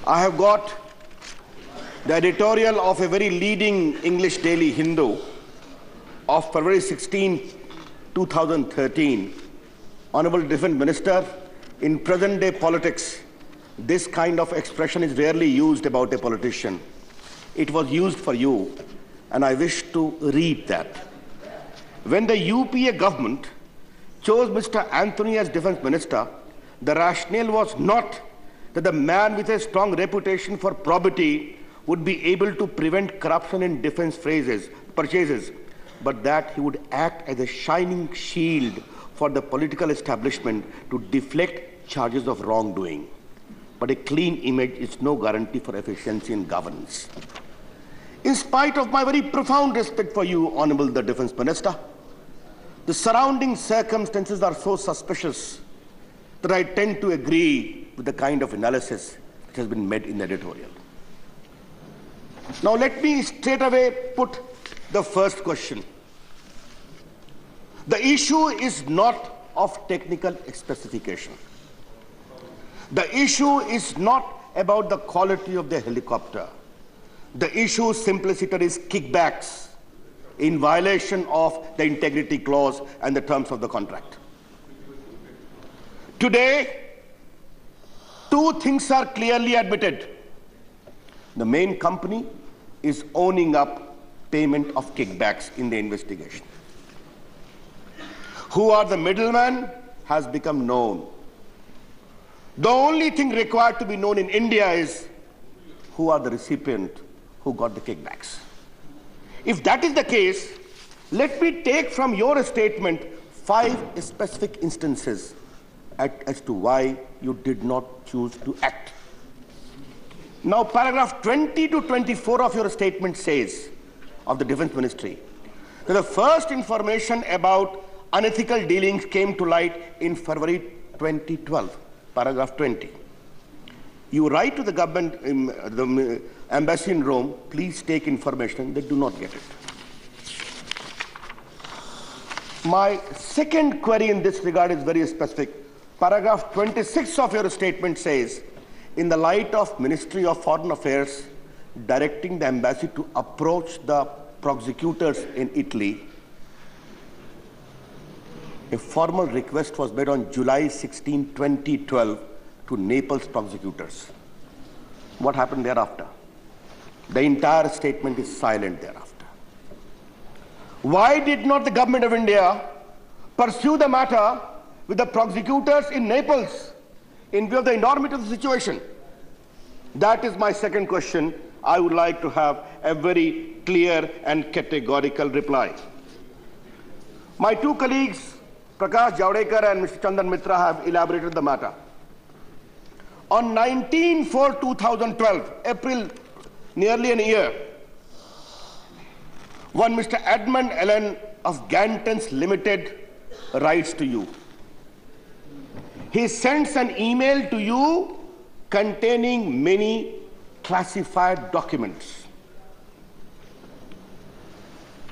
I have got the editorial of a very leading English daily Hindu of February 16, 2013. Honorable Defence Minister, in present-day politics, this kind of expression is rarely used about a politician. It was used for you, and I wish to read that. When the UPA government chose Mr. Anthony as Defence Minister, the rationale was not that the man with a strong reputation for probity would be able to prevent corruption in defence purchases, but that he would act as a shining shield for the political establishment to deflect charges of wrongdoing. But a clean image is no guarantee for efficiency in governance. In spite of my very profound respect for you, Honorable the Defence Minister, the surrounding circumstances are so suspicious that I tend to agree with the kind of analysis which has been made in the editorial. Now let me straight away put the first question. The issue is not of technical specification. The issue is not about the quality of the helicopter. The issue simpliciter is kickbacks in violation of the integrity clause and the terms of the contract. Today, two things are clearly admitted. The main company is owning up payment of kickbacks in the investigation. Who are the middlemen has become known. The only thing required to be known in India is who are the recipient who got the kickbacks. If that is the case, let me take from your statement 5 specific instances as to why you did not choose to act. Now, paragraph 20 to 24 of your statement says, of the Defence Ministry, that the first information about unethical dealings came to light in February 2012, paragraph 20. You write to the government, the embassy in Rome, please take information. They do not get it. My second query in this regard is very specific. Paragraph 26 of your statement says, in the light of Ministry of Foreign Affairs directing the embassy to approach the prosecutors in Italy, a formal request was made on July 16, 2012 to Naples prosecutors. What happened thereafter? The entire statement is silent thereafter. Why did not the government of India pursue the matter with the prosecutors in Naples in view of the enormity of the situation? That is my second question. I would like to have a very clear and categorical reply. My two colleagues, Prakash Javadekar and Mr. Chandan Mitra, have elaborated the matter. On 19/4/2012, April, nearly an year, one Mr. Edmund Allen of Gantons Limited writes to you. He sends an email to you containing many classified documents.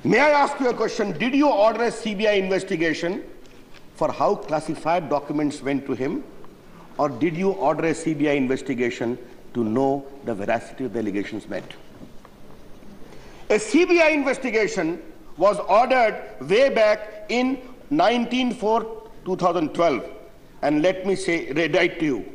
May I ask you a question? Did you order a CBI investigation for how classified documents went to him, or did you order a CBI investigation to know the veracity of the allegations made? A CBI investigation was ordered way back in 19/4/2012, and let me say, write to you,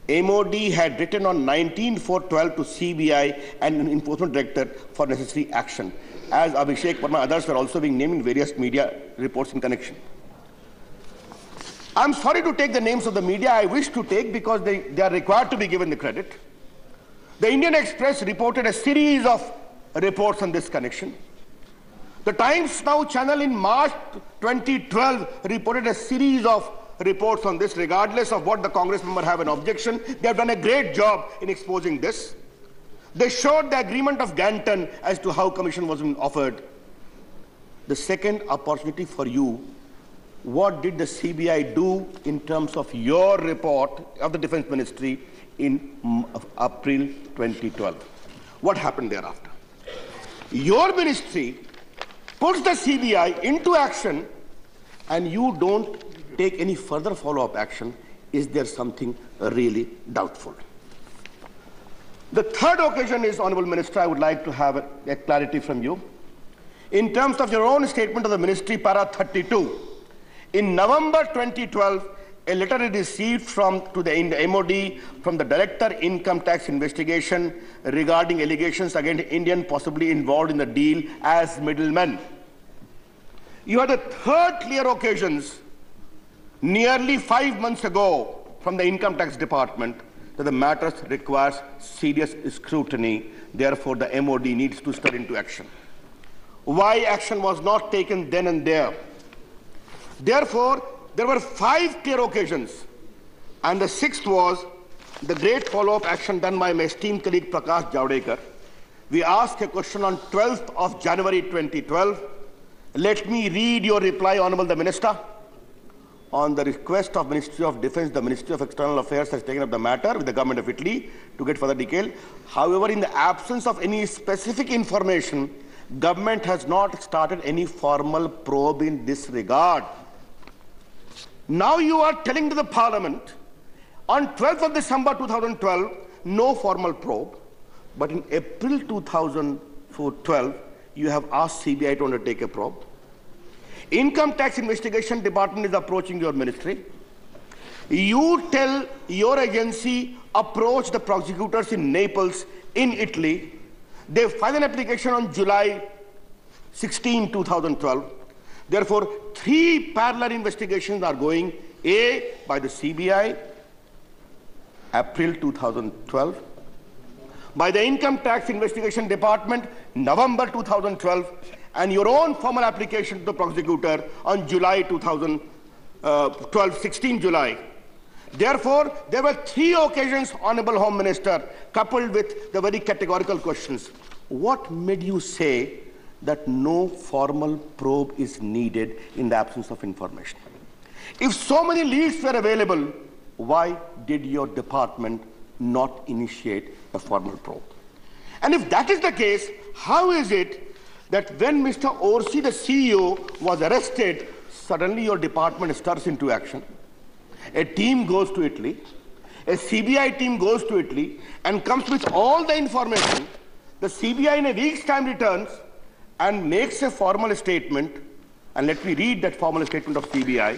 MOD had written on 19/4/12 to CBI and Enforcement Director for necessary action, as Abhishek Verma and others were also being named in various media reports in connection. I'm sorry to take the names of the media. I wish to take because they are required to be given the credit. The Indian Express reported a series of reports on this connection. The Times Now channel in March 2012 reported a series of reports on this, regardless of what the Congress member have an objection. They have done a great job in exposing this. They showed the agreement of Ganton as to how commission was offered. The second opportunity for you, what did the CBI do in terms of your report of the Defence Ministry in April 2012? What happened thereafter? Your ministry puts the CBI into action and you don't take any further follow-up action. Is there something really doubtful? The third occasion is, Honorable Minister, I would like to have a clarity from you. In terms of your own statement of the Ministry, para 32, in November 2012, a letter is received to the MOD from the Director Income Tax Investigation regarding allegations against Indian possibly involved in the deal as middlemen. You had a third clear occasions nearly 5 months ago from the Income Tax Department that the matter requires serious scrutiny. Therefore, the MOD needs to stir into action. Why action was not taken then and there? Therefore, there were 5 clear occasions, and the 6th was the great follow-up action done by my esteemed colleague Prakash Javadekar. We asked a question on 12th of January 2012. Let me read your reply, Honorable the Minister. On the request of Ministry of Defence, the Ministry of External Affairs has taken up the matter with the Government of Italy to get further detail. However, in the absence of any specific information, Government has not started any formal probe in this regard. Now you are telling to the Parliament, on 12th of December 2012, no formal probe, but in April 2012, you have asked CBI to undertake a probe. Income Tax Investigation Department is approaching your ministry. You tell your agency approach the prosecutors in Naples, in Italy. They filed an application on July 16, 2012. Therefore, 3 parallel investigations are going. A, by the CBI, April 2012. By the Income Tax Investigation Department, November 2012. And your own formal application to the prosecutor on July 2012, 16 July. Therefore, there were 3 occasions, Honorable Home Minister, coupled with the very categorical questions. What made you say that no formal probe is needed in the absence of information? If so many leads were available, why did your department not initiate a formal probe? And if that is the case, how is it that when Mr. Orsi, the CEO, was arrested, suddenly your department stirs into action? A team goes to Italy, a CBI team goes to Italy and comes with all the information. The CBI in a week's time returns and makes a formal statement, and let me read that formal statement of CBI.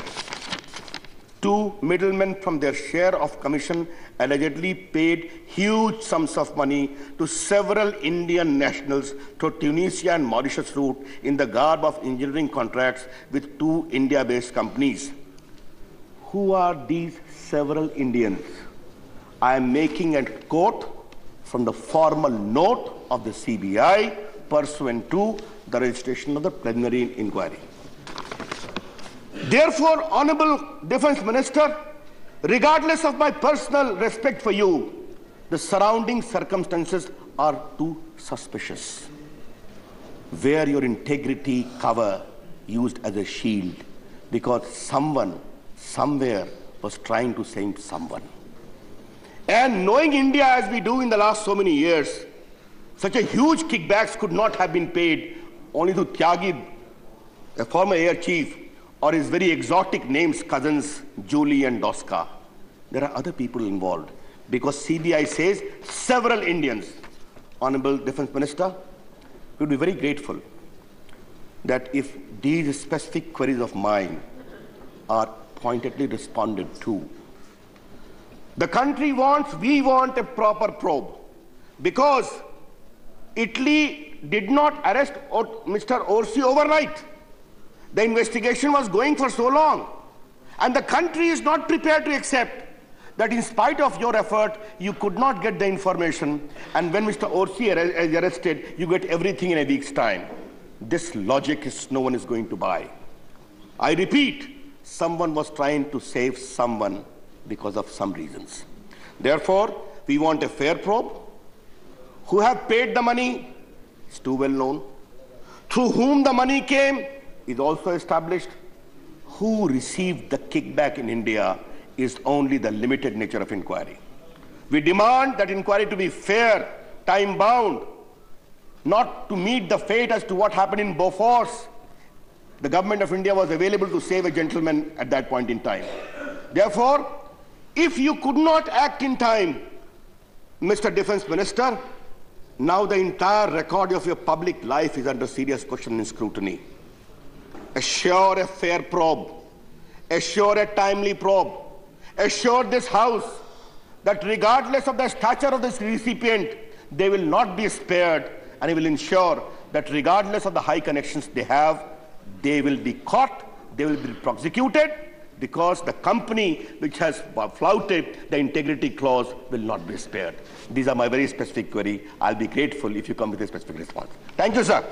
2 middlemen from their share of commission allegedly paid huge sums of money to several Indian nationals to Tunisia and Mauritius route in the garb of engineering contracts with 2 India-based companies. Who are these several Indians? I am making a quote from the formal note of the CBI pursuant to the registration of the preliminary inquiry. Therefore, Honorable Defence Minister, regardless of my personal respect for you, the surrounding circumstances are too suspicious. Wear your integrity cover used as a shield, because someone, somewhere, was trying to save someone. And knowing India as we do in the last so many years, such a huge kickbacks could not have been paid only to Tyagi, a former air chief, or his very exotic names, cousins Julie and Doska. There are other people involved, because CBI says several Indians. Honorable Defence Minister, we would be very grateful that if these specific queries of mine are pointedly responded to. The country wants, we want a proper probe, because Italy did not arrest Mr. Orsi overnight. The investigation was going for so long, and the country is not prepared to accept that in spite of your effort, you could not get the information, and when Mr. Orsi is arrested, you get everything in a week's time. This logic is no one is going to buy. I repeat, someone was trying to save someone because of some reasons. Therefore, we want a fair probe. Who have paid the money is too well known. Through whom the money came is also established. Who received the kickback in India is only the limited nature of inquiry. We demand that inquiry to be fair, time-bound, not to meet the fate as to what happened in Bofors. The government of India was available to save a gentleman at that point in time. Therefore, if you could not act in time, Mr. Defense Minister, now the entire record of your public life is under serious question and scrutiny. Assure a fair probe, assure a timely probe, assure this House that regardless of the stature of this recipient, they will not be spared, and he will ensure that regardless of the high connections they have, they will be caught, they will be prosecuted, because the company which has flouted the integrity clause will not be spared. These are my very specific query. I'll be grateful if you come with a specific response. Thank you, sir.